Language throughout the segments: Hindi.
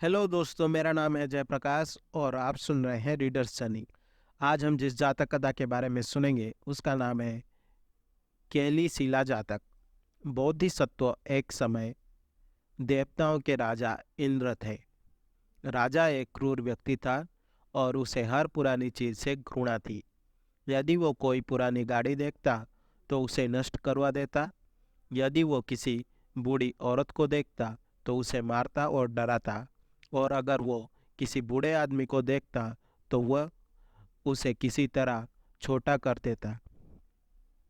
हेलो दोस्तों, मेरा नाम है जयप्रकाश और आप सुन रहे हैं रीडर्स जर्नी। आज हम जिस जातक कथा के बारे में सुनेंगे उसका नाम है केली शिला जातक। बोधिसत्व एक समय देवताओं के राजा इंद्र थे। राजा एक क्रूर व्यक्ति था और उसे हर पुरानी चीज से घृणा थी। यदि वो कोई पुरानी गाड़ी देखता तो उसे नष्ट करवा देता। यदि वो किसी बूढ़ी औरत को देखता तो उसे मारता और डराता। और अगर वो किसी बूढ़े आदमी को देखता तो वह उसे किसी तरह छोटा कर देता।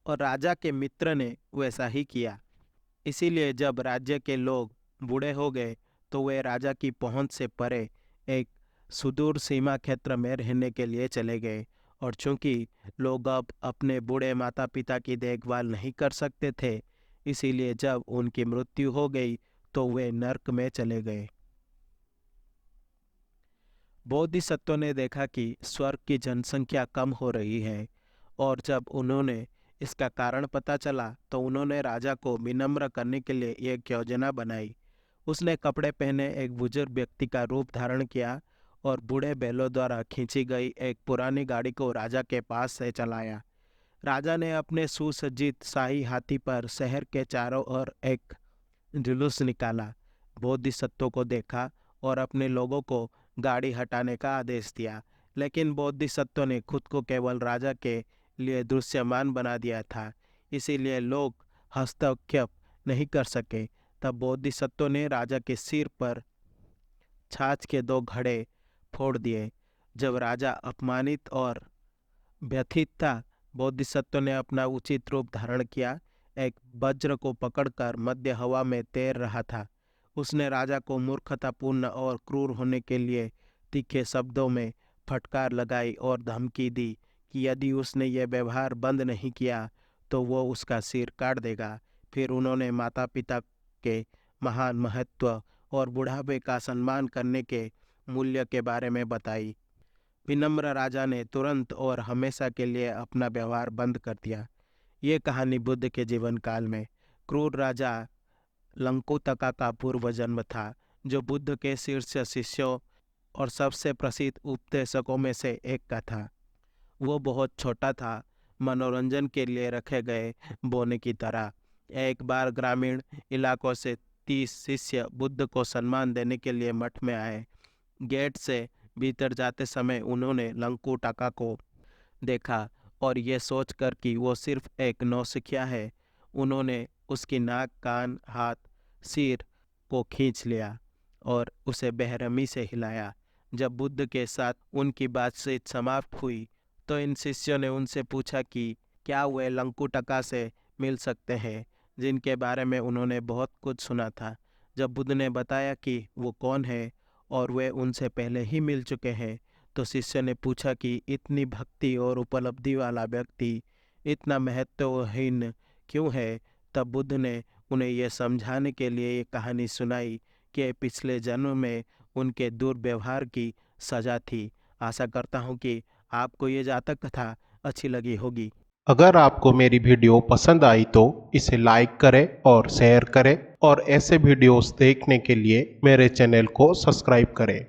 और राजा के मित्र ने वैसा ही किया। इसीलिए जब राज्य के लोग बूढ़े हो गए तो वे राजा की पहुंच से परे एक सुदूर सीमा क्षेत्र में रहने के लिए चले गए। और चूंकि लोग अब अपने बूढ़े माता पिता की देखभाल नहीं कर सकते थे, इसीलिए जब उनकी मृत्यु हो गई तो वे नरक में चले गए। बोधिसत्व ने देखा कि स्वर्ग की जनसंख्या कम हो रही है, और जब उन्होंने इसका कारण पता चला तो उन्होंने राजा को विनम्र करने के लिए एक योजना बनाई। उसने कपड़े पहने एक बुजुर्ग व्यक्ति का रूप धारण किया और बूढ़े बैलों द्वारा खींची गई एक पुरानी गाड़ी को राजा के पास से चलाया। राजा ने अपने सुसज्जित शाही हाथी पर शहर के चारों ओर एक जुलूस निकाला, बोधिसत्व को देखा और अपने लोगों को गाड़ी हटाने का आदेश दिया। लेकिन बोधिसत्व ने खुद को केवल राजा के लिए दृश्यमान बना दिया था, इसीलिए लोग हस्तक्षेप नहीं कर सके। तब बोधिसत्व ने राजा के सिर पर छाछ के 2 घड़े फोड़ दिए। जब राजा अपमानित और व्यथित था, बोधिसत्व ने अपना उचित रूप धारण किया। एक वज्र को पकड़कर मध्य हवा में तैर रहा था। उसने राजा को मूर्खतापूर्ण और क्रूर होने के लिए तीखे शब्दों में फटकार लगाई और धमकी दी कि यदि उसने यह व्यवहार बंद नहीं किया तो वो उसका सिर काट देगा। फिर उन्होंने माता पिता के महान महत्व और बुढ़ापे का सम्मान करने के मूल्य के बारे में बताई। विनम्र राजा ने तुरंत और हमेशा के लिए अपना व्यवहार बंद कर दिया। ये कहानी बुद्ध के जीवन काल में क्रूर राजा लंकुतका का पूर्व जन्म था, जो बुद्ध के शीर्ष शिष्यों और सबसे प्रसिद्ध उपदेशकों में से एक का था। वो बहुत छोटा था, मनोरंजन के लिए रखे गए बोने की तरह। एक बार ग्रामीण इलाकों से 30 शिष्य बुद्ध को सम्मान देने के लिए मठ में आए। गेट से भीतर जाते समय उन्होंने लंकुटका को देखा और ये सोचकर कि वो सिर्फ एक नौसिखिया है, उन्होंने उसकी नाक, कान, हाथ, सिर को खींच लिया और उसे बेरहमी से हिलाया। जब बुद्ध के साथ उनकी बातचीत समाप्त हुई तो इन शिष्यों ने उनसे पूछा कि क्या वे लंकुटका से मिल सकते हैं, जिनके बारे में उन्होंने बहुत कुछ सुना था। जब बुद्ध ने बताया कि वो कौन है और वे उनसे पहले ही मिल चुके हैं, तो शिष्य ने पूछा कि इतनी भक्ति और उपलब्धि वाला व्यक्ति इतना महत्वहीन क्यों है। तब बुद्ध ने उन्हें यह समझाने के लिए ये कहानी सुनाई कि पिछले जन्म में उनके दुर्व्यवहार की सजा थी। आशा करता हूँ कि आपको ये जातक कथा अच्छी लगी होगी। अगर आपको मेरी वीडियो पसंद आई तो इसे लाइक करें और शेयर करें, और ऐसे वीडियोस देखने के लिए मेरे चैनल को सब्सक्राइब करें।